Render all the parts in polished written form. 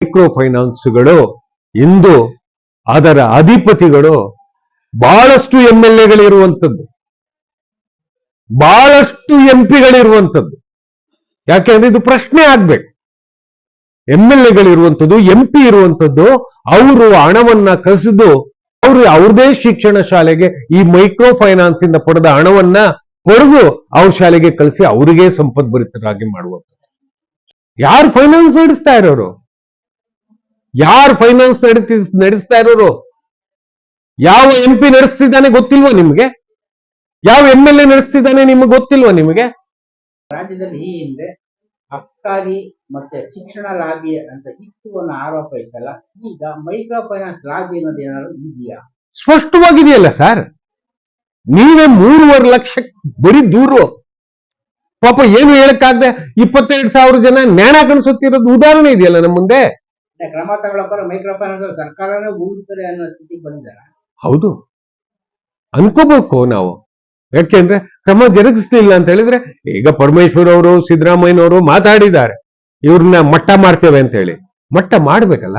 Micro ಫೈನಾನ್ಸ್ಗಳು ಇಂದು ಅದರ ಅಧಿಪತಿಗಳು ಬಹಳಷ್ಟು MLAಗಳಿರುವಂಥದ್ದು, ಬಹಳಷ್ಟು MP ಗಳಿರುವಂಥದ್ದು. ಯಾಕೆಂದ್ರೆ ಇದು ಪ್ರಶ್ನೆ ಆಗ್ಬೇಕು. MLAಗಳಿರುವಂಥದ್ದು, MP ಇರುವಂಥದ್ದು, ಅವರು ಹಣವನ್ನ ಕಸಿದು ಅವ್ರದೇ ಶಿಕ್ಷಣ ಶಾಲೆಗೆ ಈ ಮೈಕ್ರೋ ಫೈನಾನ್ಸ್ ಇಂದ ಪಡೆದ ಹಣವನ್ನ ಪಡೆದು ಅವ್ರ ಶಾಲೆಗೆ ಕಳಿಸಿ ಅವರಿಗೆ ಸಂಪದ್ಭರಿತರಾಗಿ ಮಾಡುವಂಥದ್ದು. ಯಾರು ಫೈನಾನ್ಸ್ ನಡೆಸ್ತಾ ಇರೋರು? ಯಾರು ಫೈನಾನ್ಸ್ ನಡೆಸ್ತಾ ಇರೋರು? ಯಾವ MP ನಡೆಸ್ತಿದ್ದಾನೆ ಗೊತ್ತಿಲ್ವಾ ನಿಮ್ಗೆ? ಯಾವ MLA ನಡೆಸ್ತಿದ್ದಾನೆ ನಿಮ್ಗೆ ಗೊತ್ತಿಲ್ವಾ ನಿಮಗೆ? ರಾಜ್ಯದಲ್ಲಿ ಈ ಹಿಂದೆ ಅಬ್ಕಾರಿ ಮತ್ತೆ ಶಿಕ್ಷಣ ಲಾಬಿ ಅಂತ ಇತ್ತು ಅನ್ನೋ ಆರೋಪ ಇತ್ತಲ್ಲ, ಈಗ ಮೈಕ್ರೋ ಫೈನಾನ್ಸ್ ಲಾಬಿ ಅನ್ನೋದು ಏನಾದ್ರು ಇದೆಯಾ? ಸ್ಪಷ್ಟವಾಗಿದೆಯಲ್ಲ ಸರ್. ನೀವೇ 3.5 ಲಕ್ಷ ಬರೀ ದೂರು. ಪಾಪ ಏನು ಹೇಳಕ್ಕಾಗದೆ 22,000 ಜನ ನ್ಯಾಣ ಕನ್ಸುತ್ತಿರೋದು ಉದಾಹರಣೆ ಇದೆಯಲ್ಲ ನಮ್ಮ ಮುಂದೆ. ಕ್ರಮ ತಗೊಳ್ಳೋಕೆ ಮೈಕ್ರೋ ಫೈನಾನ್ಸ್ ಸರ್ಕಾರನೇ ಉಳಿಸ್ತಾರೆ ಅನ್ನೋ ಸ್ಥಿತಿಗೆ ಬಂದಿದ್ದಾರೆ. ಹೌದು, ಅನ್ಕೋಬೇಕು ನಾವು. ಯಾಕೆಂದ್ರೆ ಕ್ರಮ ಜರುಗಿಸ್ಲಿಲ್ಲ ಅಂತ ಹೇಳಿದ್ರೆ, ಈಗ ಪರಮೇಶ್ವರ್ ಅವರು, ಸಿದ್ದರಾಮಯ್ಯನವರು ಮಾತಾಡಿದ್ದಾರೆ ಇವ್ರನ್ನ ಮಟ್ಟ ಮಾಡ್ತೇವೆ ಅಂತ ಹೇಳಿ. ಮಟ್ಟ ಮಾಡ್ಬೇಕಲ್ಲ,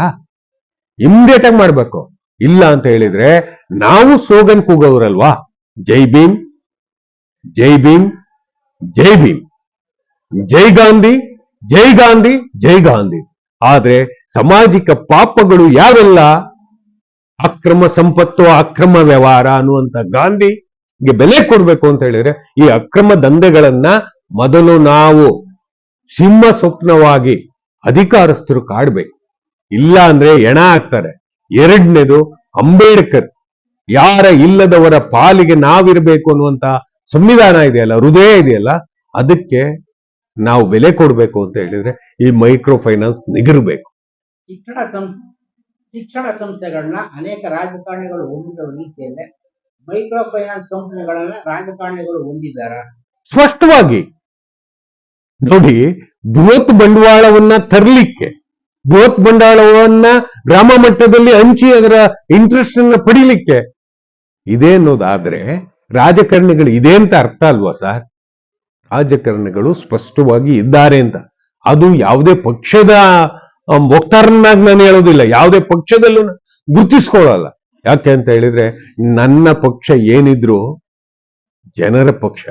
ಇಮ್ಡಿಯೇಟ್ ಆಗಿ ಮಾಡ್ಬೇಕು. ಇಲ್ಲ ಅಂತ ಹೇಳಿದ್ರೆ ನಾವು ಸ್ಲೋಗನ್ ಕೂಗೋರಲ್ವಾ, ಜೈ ಭೀಮ್, ಜೈ ಭೀಮ್, ಜೈ ಭೀಮ್, ಜೈ ಗಾಂಧಿ, ಜೈ ಗಾಂಧಿ, ಜೈ ಗಾಂಧಿ. ಆದ್ರೆ ಸಾಮಾಜಿಕ ಪಾಪಗಳು ಯಾವೆಲ್ಲ? ಅಕ್ರಮ ಸಂಪತ್ತು, ಅಕ್ರಮ ವ್ಯವಹಾರ ಅನ್ನುವಂತ ಗಾಂಧಿಗೆ ಬೆಲೆ ಕೊಡ್ಬೇಕು ಅಂತ ಹೇಳಿದ್ರೆ ಈ ಅಕ್ರಮ ದಂಧೆಗಳನ್ನ ಮೊದಲು ನಾವು ಸಿಂಹ ಸ್ವಪ್ನವಾಗಿ ಅಧಿಕಾರಸ್ಥರು ಕಾಡ್ಬೇಕು. ಇಲ್ಲ ಅಂದ್ರೆ ಎಣ ಆಗ್ತಾರೆ. ಎರಡನೇದು, ಅಂಬೇಡ್ಕರ್ ಯಾರ ಇಲ್ಲದವರ ಪಾಲಿಗೆ ನಾವಿರಬೇಕು ಅನ್ನುವಂತ ಸಂವಿಧಾನ ಇದೆಯಲ್ಲ, ಹೃದಯ ಇದೆಯಲ್ಲ, ಅದಕ್ಕೆ ನಾವು ಬೆಲೆ ಕೊಡ್ಬೇಕು ಅಂತ ಹೇಳಿದ್ರೆ ಈ ಮೈಕ್ರೋ ಫೈನಾನ್ಸ್ ನಿಗಿರ್ಬೇಕು. ಶಿಕ್ಷಣ ಸಂಸ್ಥೆಗಳನ್ನ ಅನೇಕ ರಾಜಕಾರಣಿಗಳು ಹೊಂದಿರುವ ರೀತಿಯಲ್ಲೇ ಮೈಕ್ರೋ ಫೈನಾನ್ಸ್ ಕಂಪನಿಗಳನ್ನ ರಾಜಕಾರಣಿಗಳು ಹೊಂದಿದ್ದಾರ? ಸ್ಪಷ್ಟವಾಗಿ ನೋಡಿ, ಬೃಹತ್ ಬಂಡವಾಳವನ್ನ ತರಲಿಕ್ಕೆ, ಬೃಹತ್ ಬಂಡವಾಳವನ್ನ ಗ್ರಾಮ ಮಟ್ಟದಲ್ಲಿ ಹಂಚಿ ಅದರ ಇಂಟ್ರೆಸ್ಟ್ ಅನ್ನ ಪಡಿಲಿಕ್ಕೆ ಇದೆ ಅನ್ನೋದಾದ್ರೆ ರಾಜಕಾರಣಿಗಳು ಇದೆ ಅಂತ ಅರ್ಥ ಅಲ್ವಾ ಸರ್? ರಾಜಕಾರಣಿಗಳು ಸ್ಪಷ್ಟವಾಗಿ ಇದ್ದಾರೆ ಅಂತ. ಅದು ಯಾವುದೇ ಪಕ್ಷದ ವಕ್ತಾರನಾಗಿ ನಾನು ಹೇಳೋದಿಲ್ಲ, ಯಾವುದೇ ಪಕ್ಷದಲ್ಲೂ ಗುರುತಿಸ್ಕೊಳ್ಳಲ್ಲ. ಯಾಕೆ ಅಂತ ಹೇಳಿದ್ರೆ ನನ್ನ ಪಕ್ಷ ಏನಿದ್ರು ಜನರ ಪಕ್ಷ,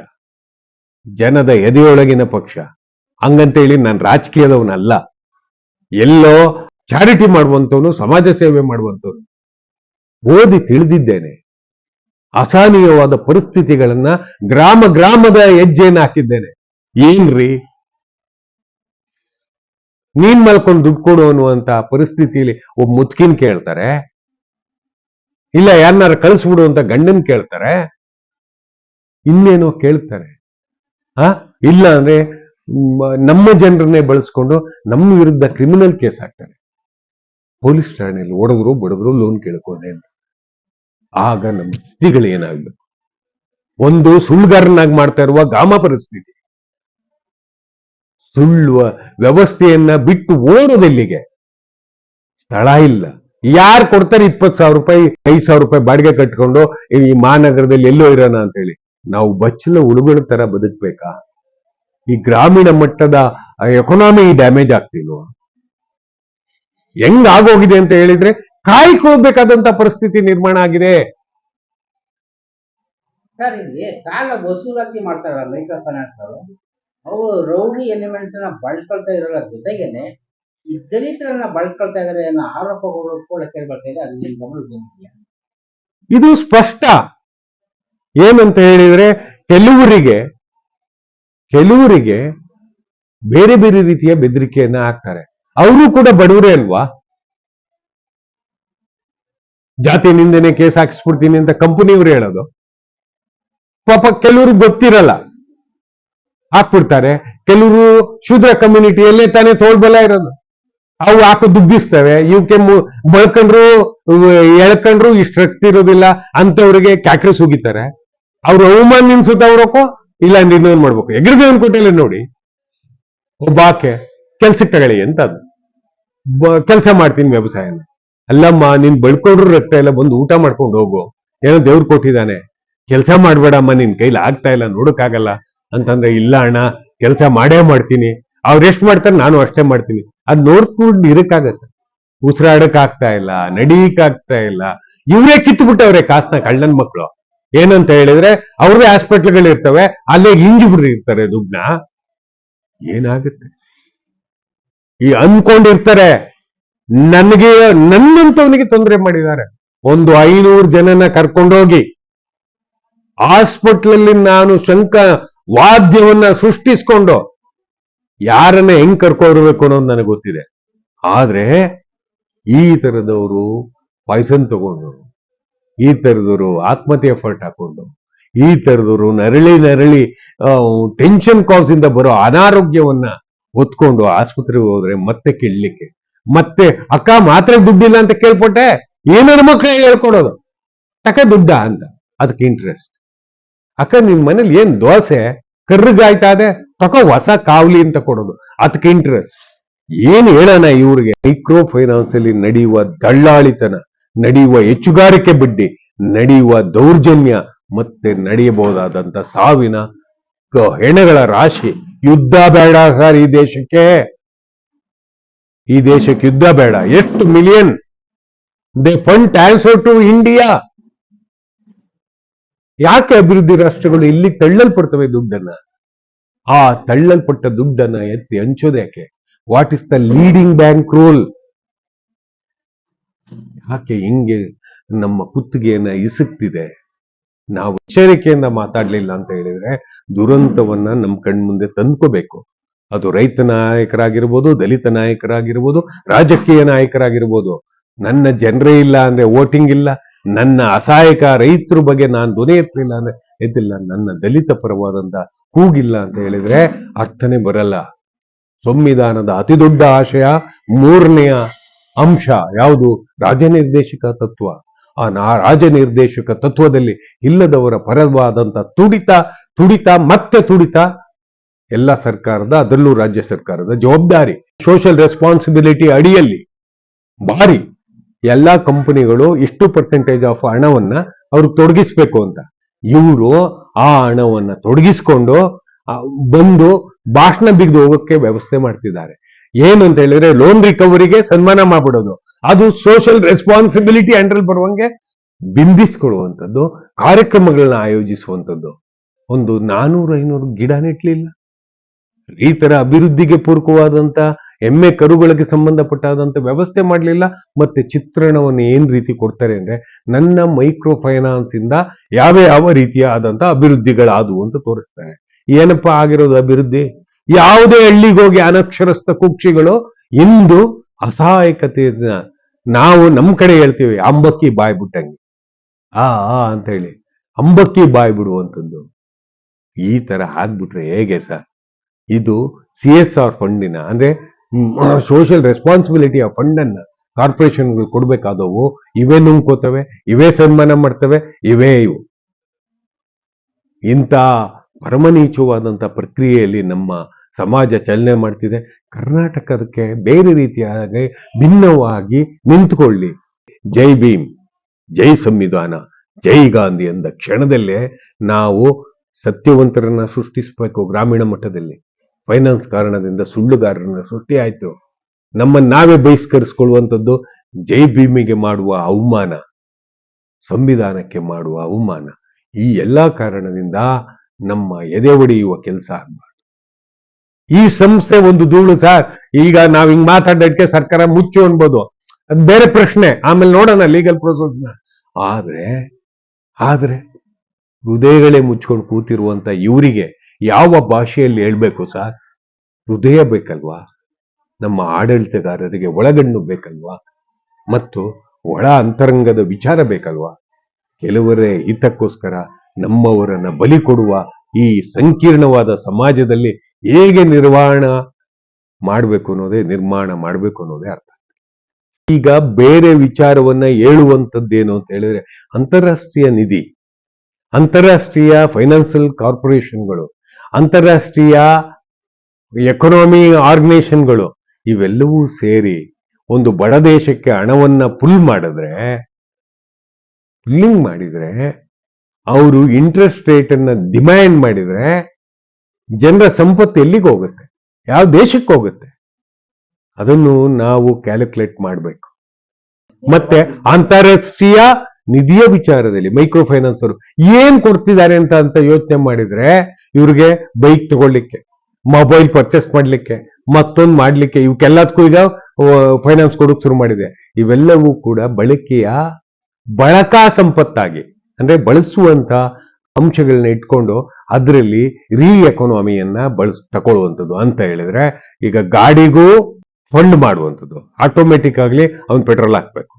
ಜನದ ಎದೆಯೊಳಗಿನ ಪಕ್ಷ. ಹಂಗಂತೇಳಿ ನಾನು ರಾಜಕೀಯದವನಲ್ಲ. ಎಲ್ಲೋ ಚಾರಿಟಿ ಮಾಡುವಂತವನು, ಸಮಾಜ ಸೇವೆ ಮಾಡುವಂತವನು. ಓದಿ ತಿಳಿದಿದ್ದೇನೆ. ಅಸಹನೀಯವಾದ ಪರಿಸ್ಥಿತಿಗಳನ್ನ ಗ್ರಾಮ ಗ್ರಾಮದ ಹೆಜ್ಜೆಯನ್ನು ಹಾಕಿದ್ದೇನೆ. ಏನ್ರಿ ನೀನ್ ಮಲ್ಕೊಂಡು ದುಡ್ಡು ಕೊಡು ಅನ್ನುವಂತ ಪರಿಸ್ಥಿತಿಯಲ್ಲಿ ಒಬ್ಬ ಮುತ್ಕಿನ್ ಕೇಳ್ತಾರೆ, ಇಲ್ಲ ಯಾರನ್ನಾರ ಕಳಿಸ್ಬಿಡು ಅಂತ ಗಂಡನ್ ಕೇಳ್ತಾರೆ, ಇನ್ನೇನೋ ಕೇಳ್ತಾರೆ. ಇಲ್ಲ ಅಂದ್ರೆ ನಮ್ಮ ಜನರನ್ನೇ ಬಳಸ್ಕೊಂಡು ನಮ್ಮ ವಿರುದ್ಧ ಕ್ರಿಮಿನಲ್ ಕೇಸ್ ಹಾಕ್ತಾರೆ. ಪೊಲೀಸ್ ಠಾಣೆಯಲ್ಲಿ ಹೊಡೆದ್ರು ಬಡದ್ರು ಲೋನ್ ಕೇಳ್ಕೊಂಡೆ ಅಂತ. ಆಗ ನಮ್ಮ ಸ್ಥಿತಿಗಳು ಏನಾಗ್ಬೇಕು? ಒಂದು ಸುಳ್ಳುಗಾರನಾಗಿ ಮಾಡ್ತಾ ಇರುವ ಗಾಮ ಪರಿಸ್ಥಿತಿ. ಸುಳ್ಳುವ ವ್ಯವಸ್ಥೆಯನ್ನ ಬಿಟ್ಟು ಓಡೋದೆಲ್ಲಿಗೆ? ಸ್ಥಳ ಇಲ್ಲ. ಯಾರು ಕೊಡ್ತಾರೆ 20,000 ರೂಪಾಯಿ 5,000 ರೂಪಾಯಿ ಬಾಡಿಗೆ ಕಟ್ಕೊಂಡು ಈ ಮಹಾನಗರದಲ್ಲಿ ಎಲ್ಲೋ ಇರೋಣ ಅಂತ ಹೇಳಿ? ನಾವು ಬಚ್ಚಲ ಉಳುಗಳ ತರ ಬದುಕ್ಬೇಕಾ? ಈ ಗ್ರಾಮೀಣ ಮಟ್ಟದ ಎಕಾನಮಿ ಡ್ಯಾಮೇಜ್ ಆಗ್ತಿಲ್ವ? ಹೆಂಗ್ ಆಗೋಗಿದೆ ಅಂತ ಹೇಳಿದ್ರೆ ಕಾಯ್ಕೋಬೇಕಾದಂತ ಪರಿಸ್ಥಿತಿ ನಿರ್ಮಾಣ ಆಗಿದೆ. ಸರ್, ಇಲ್ಲಿ ಸಾಲ ವಸೂಲಾತಿ ಮಾಡ್ತಾರ ಮೈಕ್ರೋ ಫೈನಾನ್ಸ್ ಅವರು ರೌಡಿ ಎಲಿಮೆಂಟ್ಸ್ ನ ಬಳಸ್ಕೊಳ್ತಾ ಇರೋದ್ರ ಜೊತೆಗೇನೆ ಈ ದಲಿತರನ್ನ ಬಳಸ್ಕೊಳ್ತಾ ಇದಾರೆ ಅನ್ನೋ ಆರೋಪಗಳು ಕೂಡ ಕೇಳ್ಬರ್ತಾ ಇದೆ. ಅದು ನಿಮ್ ಗಮನಕ್ಕೆ ಬಂದಿದೆಯಾ? ಇದು ಸ್ಪಷ್ಟ. ಏನಂತ ಹೇಳಿದ್ರೆ ಕೆಲವರಿಗೆ ಬೇರೆ ಬೇರೆ ರೀತಿಯ ಬೆದರಿಕೆಯನ್ನ ಹಾಕ್ತಾರೆ. ಅವರು ಕೂಡ ಬಡವರೇ ಅಲ್ವಾ? ಜಾತಿ ನಿಂದನೆ ಕೇಸ್ ಹಾಕಿಸ್ಬಿಡ್ತೀನಿ ಅಂತ ಕಂಪನಿಯವರು ಹೇಳೋದು. ಪಾಪ ಕೆಲವ್ರಿಗೆ ಗೊತ್ತಿರಲ್ಲ, ಹಾಕ್ಬಿಡ್ತಾರೆ. ಕೆಲವರು ಶೂದ್ರ ಕಮ್ಯುನಿಟಿಯಲ್ಲೇ ತಾನೇ ತೋಳ್ಬಲ ಇರೋದು, ಅವು ಹಾಕೋ ದುಡ್ಡಿಸ್ತವೆ. ಇವಕ್ಕೆ ಬಳ್ಕೊಂಡ್ರು ಎಳ್ಕೊಂಡ್ರು ಇಷ್ಟು ರಕ್ತ ಇರೋದಿಲ್ಲ ಅಂತವ್ರಿಗೆ ಕ್ಯಾಕ್ರೆ ಸುಗಿತಾರೆ. ಅವ್ರು ಅವಮಾನ ನಿನ್ಸುತ್ತವ್ರಕ್ಕೋ ಇಲ್ಲ ಅಂದ್ರೆ ಇನ್ನೊಂದು ಮಾಡ್ಬೇಕು. ಎಗ್ರದೇವನ್ ಕೊಟ್ಟಿಲ್ಲ ನೋಡಿ, ಒಬ್ಬ ಆಕೆ ಕೆಲ್ಸಕ್ಕೆ ತಗೊಳ್ಳಿ ಅಂತ, ಅದು ಕೆಲಸ ಮಾಡ್ತೀನಿ ವ್ಯವಸಾಯನ. ಅಲ್ಲಮ್ಮ, ನೀನ್ ಬಳ್ಕೊಂಡ್ರು ರಕ್ತ ಇಲ್ಲ, ಬಂದು ಊಟ ಮಾಡ್ಕೊಂಡು ಹೋಗು, ಏನೋ ದೇವ್ರು ಕೊಟ್ಟಿದ್ದಾನೆ, ಕೆಲಸ ಮಾಡ್ಬೇಡಮ್ಮ, ನಿನ್ ಕೈಲಿ ಆಗ್ತಾ ಇಲ್ಲ, ನೋಡಕ್ಕಾಗಲ್ಲ ಅಂತಂದ್ರೆ, ಇಲ್ಲ ಅಣ್ಣ ಕೆಲಸ ಮಾಡೇ ಮಾಡ್ತೀನಿ, ಅವ್ರು ಎಷ್ಟು ಮಾಡ್ತಾರೆ ನಾನು ಅಷ್ಟೇ ಮಾಡ್ತೀನಿ, ಅದ್ ನೋಡ್ಕೊಂಡು ಇರಕ್ಕಾಗತ್ತೆ. ಉಸಿರಾಡಕ್ ಆಗ್ತಾ ಇಲ್ಲ, ನಡೀಕ್ ಆಗ್ತಾ ಇಲ್ಲ. ಇವರೇ ಕಿತ್ಬಿಟ್ಟವ್ರೆ ಕಾಸನ್ನ, ಕಳ್ಳನ್ ಮಕ್ಕಳು. ಏನಂತ ಹೇಳಿದ್ರೆ ಅವ್ರದೇ ಹಾಸ್ಪಿಟ್ಲ್ಗಳು ಇರ್ತವೆ, ಅಲ್ಲೇ ಇಂಜಿ ಬಿಟ್ಟಿರ್ತಾರೆ ದುಡ್ಡನ್ನ. ಏನಾಗುತ್ತೆ? ಈ ಅನ್ಕೊಂಡಿರ್ತಾರೆ ನನಗೆ, ನನ್ನಂತವನಿಗೆ ತೊಂದರೆ ಮಾಡಿದ್ದಾರೆ. ಒಂದು 500 ಜನನ ಕರ್ಕೊಂಡೋಗಿ ಹಾಸ್ಪಿಟ್ಲಲ್ಲಿ ನಾನು ವಾದ್ಯವನ್ನ ಸೃಷ್ಟಿಸ್ಕೊಂಡು ಯಾರನ್ನ ಹೆಂಗ್ ಕರ್ಕೊಡ್ಬೇಕು ಅನ್ನೋದು ನನಗೆ ಗೊತ್ತಿದೆ. ಆದ್ರೆ ಈ ತರದವರು ಪಾಯ್ಸನ್ ತಗೊಂಡು, ಈ ತರದವರು ಆತ್ಮಹತ್ಯೆ ಎಫರ್ಟ್ ಹಾಕೊಂಡು, ಈ ತರದವರು ನರಳಿ ಟೆನ್ಷನ್ ಕಾಸ್ ಇಂದ ಬರೋ ಅನಾರೋಗ್ಯವನ್ನ ಹೊತ್ಕೊಂಡು ಆಸ್ಪತ್ರೆಗೆ ಹೋದ್ರೆ ಮತ್ತೆ ಕೇಳಲಿಕ್ಕೆ, ಮತ್ತೆ ಅಕ್ಕ ಮಾತ್ರ ದುಡ್ಡಿಲ್ಲ ಅಂತ ಕೇಳ್ಪಟ್ಟೆ, ಏನಾರ ಮಕ್ಕಳು ಹೇಳ್ಕೊಡೋದು ತಕ ದುಡ್ಡ ಅಂತ. ಅದಕ್ಕೆ ಇಂಟ್ರೆಸ್ಟ್. ಅಕ್ಕ ನಿಮ್ ಮನೇಲಿ ಏನ್ ದೋಸೆ ಕರ್ರಗಾಯ್ತಾ ಇದೆ, ತಕ ಹೊಸ ಕಾವಲಿ ಅಂತ ಕೊಡೋದು, ಅದಕ್ಕೆ ಇಂಟ್ರೆಸ್ಟ್. ಏನ್ ಹೇಳೋಣ ಇವ್ರಿಗೆ? ಮೈಕ್ರೋ ಫೈನಾನ್ಸ್ ಅಲ್ಲಿ ನಡೆಯುವ ದಳ್ಳಾಳಿತನ, ನಡೆಯುವ ಹೆಚ್ಚುಗಾರಿಕೆ ಬಡ್ಡಿ, ನಡೆಯುವ ದೌರ್ಜನ್ಯ, ಮತ್ತೆ ನಡೆಯಬಹುದಾದಂತ ಸಾವಿನ ಹೆಣಗಳ ರಾಶಿ. ಯುದ್ಧ ಬೇಡ ಸರ್ ಈ ದೇಶಕ್ಕೆ, ಈ ದೇಶಕ್ಕೆ ಯುದ್ಧ ಬೇಡ. ಎಷ್ಟು million the fund transfer to India. ಯಾಕೆ ಅಭಿವೃದ್ಧಿ ರಾಷ್ಟ್ರಗಳು ಇಲ್ಲಿ ತಳ್ಳಲ್ಪಡ್ತವೆ ದುಡ್ಡನ್ನ? ಆ ತಳ್ಳಲ್ಪಟ್ಟ ದುಡ್ಡನ್ನ ಎತ್ತಿ ಹಂಚೋದು ಯಾಕೆ? What is the leading bank role? ಯಾಕೆ ಹಿಂಗೆ ನಮ್ಮ ಕುತ್ತಿಗೆಯನ್ನ ಇಸುಕ್ತಿದೆ? ನಾವು ಎಚ್ಚರಿಕೆಯಿಂದ ಮಾತಾಡ್ಲಿಲ್ಲ ಅಂತ ಹೇಳಿದ್ರೆ ದುರಂತವನ್ನ ನಮ್ಮ ಕಣ್ಮುಂದೆ ತಂದ್ಕೋಬೇಕು. ಅದು ರೈತ ನಾಯಕರಾಗಿರ್ಬೋದು, ದಲಿತ ನಾಯಕರಾಗಿರ್ಬೋದು, ರಾಜಕೀಯ ನಾಯಕರಾಗಿರ್ಬೋದು. ನನ್ನ ಜನರೇ ಇಲ್ಲ ಅಂದ್ರೆ ವೋಟಿಂಗ್ ಇಲ್ಲ, ನನ್ನ ಅಸಹಾಯಕ ರೈತರ ಬಗ್ಗೆ ನಾನು ಧ್ವನಿ ಎತ್ತಲಿಲ್ಲ ಅಂದ್ರೆ ಎದ್ದಿಲ್ಲ, ನನ್ನ ದಲಿತ ಪರವಾದಂತ ಕೂಗಿಲ್ಲ ಅಂತ ಹೇಳಿದ್ರೆ ಅರ್ಥನೇ ಬರಲ್ಲ. ಸಂವಿಧಾನದ ಅತಿ ದೊಡ್ಡ ಆಶಯ 3ನೇ ಅಂಶ ಯಾವುದು? ರಾಜನಿರ್ದೇಶಕ ತತ್ವ. ಆ ರಾಜನಿರ್ದೇಶಕ ತತ್ವದಲ್ಲಿ ಇಲ್ಲದವರ ಪರವಾದಂತ ತುಡಿತ ಮತ್ತೆ ತುಡಿತ ಎಲ್ಲ ಸರ್ಕಾರದ, ಅದರಲ್ಲೂ ರಾಜ್ಯ ಸರ್ಕಾರದ ಜವಾಬ್ದಾರಿ. ಸೋಷಿಯಲ್ ರೆಸ್ಪಾನ್ಸಿಬಿಲಿಟಿ ಅಡಿಯಲ್ಲಿ ಭಾರಿ ಎಲ್ಲಾ ಕಂಪನಿಗಳು ಇಷ್ಟು ಪರ್ಸೆಂಟೇಜ್ ಆಫ್ ಹಣವನ್ನ ಅವ್ರಿಗೆ ತೊಡಗಿಸ್ಬೇಕು ಅಂತ. ಇವರು ಆ ಹಣವನ್ನ ತೊಡಗಿಸ್ಕೊಂಡು ಬಂದು ಭಾಷಣ ಬಿಗಿದು ಹೋಗೋಕ್ಕೆ ವ್ಯವಸ್ಥೆ ಮಾಡ್ತಿದ್ದಾರೆ. ಏನು ಅಂತ ಹೇಳಿದ್ರೆ ಲೋನ್ ರಿಕವರಿಗೆ ಸನ್ಮಾನ ಮಾಡ್ಬಿಡೋದು, ಅದು ಸೋಷಿಯಲ್ ರೆಸ್ಪಾನ್ಸಿಬಿಲಿಟಿ ಅಂಡರ್ ಬರುವಂಗೆ ಬಿಂಬಿಸ್ಕೊಳ್ಳುವಂಥದ್ದು, ಕಾರ್ಯಕ್ರಮಗಳನ್ನ ಆಯೋಜಿಸುವಂಥದ್ದು. ಒಂದು 400-500 ಗಿಡ ನೆಟ್ಲಿಲ್ಲ. ಈ ತರ ಅಭಿವೃದ್ಧಿಗೆ ಪೂರಕವಾದಂತ ಎಮ್ಮೆ ಕರುಗಳಿಗೆ ಸಂಬಂಧಪಟ್ಟಾದಂತ ವ್ಯವಸ್ಥೆ ಮಾಡಲಿಲ್ಲ. ಮತ್ತೆ ಚಿತ್ರಣವನ್ನು ಏನ್ ರೀತಿ ಕೊಡ್ತಾರೆ ಅಂದ್ರೆ, ನನ್ನ ಮೈಕ್ರೋ ಫೈನಾನ್ಸ್ ಇಂದ ಯಾವ ರೀತಿಯ ಆದಂತ ಅಭಿವೃದ್ಧಿಗಳಾದವು ಅಂತ ತೋರಿಸ್ತಾರೆ. ಏನಪ್ಪಾ ಆಗಿರೋದು ಅಭಿವೃದ್ಧಿ? ಯಾವುದೇ ಹಳ್ಳಿಗೆ ಹೋಗಿ ಅನಕ್ಷರಸ್ಥ ಕುಕ್ಷಿಗಳು ಇಂದು ಅಸಹಾಯಕತೆಯನ್ನ, ನಾವು ನಮ್ಮ ಕಡೆ ಹೇಳ್ತೀವಿ ಅಂಬಕ್ಕಿ ಬಾಯ್ ಬಿಟ್ಟಂಗೆ, ಅಂತ ಹೇಳಿ ಅಂಬಕ್ಕಿ ಬಾಯ್ ಬಿಡುವಂಥದ್ದು. ಈ ತರ ಆಗ್ಬಿಟ್ರೆ ಹೇಗೆ ಸರ್? ಇದು CSR ಫಂಡಿನ ಅಂದ್ರೆ ಸೋಷಿಯಲ್ ರೆಸ್ಪಾನ್ಸಿಬಿಲಿಟಿ ಆ ಫಂಡ್ ಅನ್ನ ಕಾರ್ಪೊರೇಷನ್ಗಳು ಕೊಡ್ಬೇಕಾದವು ಇವೇ ನುಂಗ್ಕೋತವೆ, ಇವೇ ಸನ್ಮಾನ ಮಾಡ್ತವೆ, ಇವು ಇಂಥ ಪರಮನೀಚವಾದಂಥ ಪ್ರಕ್ರಿಯೆಯಲ್ಲಿ ನಮ್ಮ ಸಮಾಜ ಚಲನೆ ಮಾಡ್ತಿದೆ. ಕರ್ನಾಟಕದಕ್ಕೆ ಬೇರೆ ರೀತಿಯಾಗಿ ಭಿನ್ನವಾಗಿ ನಿಂತುಕೊಳ್ಳಿ. ಜೈ ಭೀಮ್, ಜೈ ಸಂವಿಧಾನ, ಜೈ ಗಾಂಧಿ ಅಂದ ಕ್ಷಣದಲ್ಲೇ ನಾವು ಸತ್ಯವಂತರನ್ನ ಸೃಷ್ಟಿಸಬೇಕು. ಗ್ರಾಮೀಣ ಮಟ್ಟದಲ್ಲಿ ಫೈನಾನ್ಸ್ ಕಾರಣದಿಂದ ಸುಳ್ಳುಗಾರರನ್ನ ಸೃಷ್ಟಿ ಆಯ್ತು. ನಮ್ಮನ್ನು ನಾವೇ ಬಹಿಷ್ಕರಿಸಿಕೊಳ್ಳುವಂಥದ್ದು ಜೈ ಭೀಮಿಗೆ ಮಾಡುವ ಅವಮಾನ, ಸಂವಿಧಾನಕ್ಕೆ ಮಾಡುವ ಅವಮಾನ. ಈ ಎಲ್ಲಾ ಕಾರಣದಿಂದ ನಮ್ಮ ಎದೆ ಒಡೆಯುವ ಕೆಲಸ ಆಗಬಾರ್ದು. ಈ ಸಂಸ್ಥೆ ಒಂದು ಧೂಳು ಸರ್. ಈಗ ನಾವ್ ಹಿಂಗ್ ಮಾತಾಡೋದಕ್ಕೆ ಸರ್ಕಾರ ಮುಚ್ಚು ಅನ್ಬೋದು, ಅದು ಬೇರೆ ಪ್ರಶ್ನೆ, ಆಮೇಲೆ ನೋಡೋಣ ಲೀಗಲ್ ಪ್ರೊಸೆಸ್ನ. ಆದ್ರೆ ಹೃದಯಗಳೇ ಮುಚ್ಕೊಂಡು ಕೂತಿರುವಂತ ಇವರಿಗೆ ಯಾವ ಭಾಷೆಯಲ್ಲಿ ಹೇಳ್ಬೇಕು ಸರ್? ಹೃದಯ ಬೇಕಲ್ವಾ? ನಮ್ಮ ಆಡಳಿತಗಾರರಿಗೆ ಒಳಗಣ್ಣು ಬೇಕಲ್ವಾ? ಮತ್ತು ಒಳ ಅಂತರಂಗದ ವಿಚಾರ ಬೇಕಲ್ವಾ? ಕೆಲವರೇ ಹಿತಕ್ಕೋಸ್ಕರ ನಮ್ಮವರನ್ನ ಬಲಿ ಕೊಡುವ ಈ ಸಂಕೀರ್ಣವಾದ ಸಮಾಜದಲ್ಲಿ ಹೇಗೆ ನಿರ್ಮಾಣ ಮಾಡಬೇಕು ಅನ್ನೋದೇ ಅರ್ಥ. ಈಗ ಬೇರೆ ವಿಚಾರವನ್ನ ಹೇಳುವಂಥದ್ದೇನು ಅಂತ ಹೇಳಿದ್ರೆ, ಅಂತಾರಾಷ್ಟ್ರೀಯ ನಿಧಿ, ಅಂತಾರಾಷ್ಟ್ರೀಯ ಫೈನಾನ್ಸಿಯಲ್ ಕಾರ್ಪೊರೇಷನ್ಗಳು, ಅಂತಾರಾಷ್ಟ್ರೀಯ ಎಕನಾಮಿ ಆರ್ಗನೈಸೇಷನ್ಗಳು ಇವೆಲ್ಲವೂ ಸೇರಿ ಒಂದು ಬಡ ದೇಶಕ್ಕೆ ಹಣವನ್ನ ಪುಲ್ಲಿಂಗ್ ಮಾಡಿದ್ರೆ, ಅವರು ಇಂಟ್ರೆಸ್ಟ್ ರೇಟ್ ಅನ್ನ ಡಿಮ್ಯಾಂಡ್ ಮಾಡಿದ್ರೆ ಜನರ ಸಂಪತ್ತು ಎಲ್ಲಿಗೆ ಹೋಗುತ್ತೆ? ಯಾವ ದೇಶಕ್ಕೆ ಹೋಗುತ್ತೆ? ಅದನ್ನು ನಾವು ಕ್ಯಾಲ್ಕುಲೇಟ್ ಮಾಡಬೇಕು. ಮತ್ತೆ ಅಂತಾರಾಷ್ಟ್ರೀಯ ನಿಧಿಯ ವಿಚಾರದಲ್ಲಿ ಮೈಕ್ರೋ ಫೈನಾನ್ಸ್ ಅವರು ಏನ್ ಕೊಡ್ತಿದ್ದಾರೆ ಅಂತ ಯೋಚನೆ ಮಾಡಿದ್ರೆ ಇವ್ರಿಗೆ ಬೈಕ್ ತಗೊಳ್ಳಿಕ್ಕೆ, ಮೊಬೈಲ್ ಪರ್ಚೇಸ್ ಮಾಡ್ಲಿಕ್ಕೆ, ಮತ್ತೊಂದು ಮಾಡ್ಲಿಕ್ಕೆ, ಇವಕ್ಕೆಲ್ಲದಕ್ಕೂ ಈಗ ಫೈನಾನ್ಸ್ ಕೊಡೋಕೆ ಶುರು ಮಾಡಿದೆ. ಇವೆಲ್ಲವೂ ಕೂಡ ಬಳಕಾ ಸಂಪತ್ತಾಗಿ ಅಂದ್ರೆ ಬಳಸುವಂತ ಅಂಶಗಳನ್ನ ಇಟ್ಕೊಂಡು ಅದರಲ್ಲಿ ಎಕಾನಮಿಯನ್ನ ತಗೊಳ್ಳುವಂಥದ್ದು ಅಂತ ಹೇಳಿದ್ರೆ, ಈಗ ಗಾಡಿಗೂ ಫಂಡ್ ಮಾಡುವಂಥದ್ದು, ಆಟೋಮೆಟಿಕ್ ಆಗಲಿ ಅವ್ನು ಪೆಟ್ರೋಲ್ ಹಾಕ್ಬೇಕು.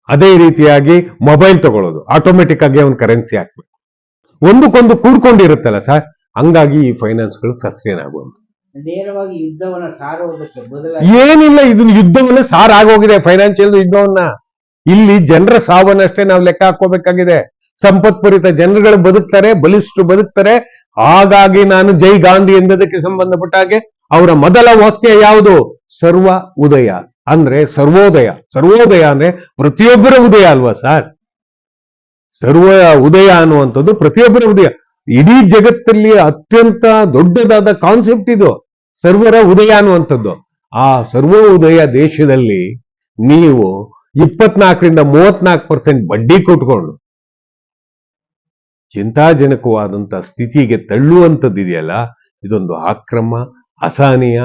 ಅದೇ ರೀತಿಯಾಗಿ ಮೊಬೈಲ್ ತಗೊಳ್ಳೋದು, ಆಟೋಮೆಟಿಕ್ ಆಗಿ ಅವ್ನು ಕರೆನ್ಸಿ ಹಾಕ್ಬೇಕು. ಒಂದಕ್ಕೊಂದು ಕೂಡ್ಕೊಂಡಿರುತ್ತಲ್ಲ ಸರ್, ಹಂಗಾಗಿ ಈ ಫೈನಾನ್ಸ್ಗಳು ಸಸ್ಟೇನ್ ಆಗುವಂತ. ನೇರವಾಗಿ ಯುದ್ಧವನ್ನ ಸಾರುವುದಕ್ಕೆ ಬದಲಾಗಿ ಏನಿಲ್ಲ, ಇದನ್ನ ಯುದ್ಧವನ್ನ ಸಾರಾಗೋಗಿದೆ ಫೈನಾನ್ಷಿಯಲ್ ಯುದ್ಧವನ್ನ. ಇಲ್ಲಿ ಜನರ ಸಾವನ್ನಷ್ಟೇ ನಾವು ಲೆಕ್ಕ ಹಾಕೋಬೇಕಾಗಿದೆ. ಸಂಪತ್ಪರಿತ ಜನರುಗಳು ಬದುಕ್ತಾರೆ, ಬಲಿಷ್ಠರು ಬದುಕ್ತಾರೆ. ಹಾಗಾಗಿ ನಾನು ಜೈ ಗಾಂಧಿ ಎಂದದಕ್ಕೆ ಸಂಬಂಧಪಟ್ಟ ಹಾಗೆ ಅವರ ಮೊದಲ ವಾಕ್ಯ ಯಾವುದು? ಸರ್ವ ಉದಯ ಅಂದ್ರೆ ಸರ್ವೋದಯ. ಸರ್ವೋದಯ ಅಂದ್ರೆ ಪ್ರತಿಯೊಬ್ಬರ ಉದಯ ಅಲ್ವಾ ಸರ್? ಸರ್ವ ಉದಯ ಅನ್ನುವಂಥದ್ದು ಪ್ರತಿಯೊಬ್ಬರ ಉದಯ. ಇಡೀ ಜಗತ್ತಲ್ಲಿ ಅತ್ಯಂತ ದೊಡ್ಡದಾದ ಕಾನ್ಸೆಪ್ಟ್ ಇದು, ಸರ್ವರ ಉದಯ ಅನ್ನುವಂಥದ್ದು. ಆ ಸರ್ವ ಉದಯ ದೇಶದಲ್ಲಿ ನೀವು 24ರಿಂದ 34% ಬಡ್ಡಿ ಕೊಟ್ಕೊಂಡು ಚಿಂತಾಜನಕವಾದಂತ ಸ್ಥಿತಿಗೆ ತಳ್ಳುವಂಥದ್ದಿದೆಯಲ್ಲ, ಇದೊಂದು ಅಕ್ರಮ, ಅಸಹನೀಯ,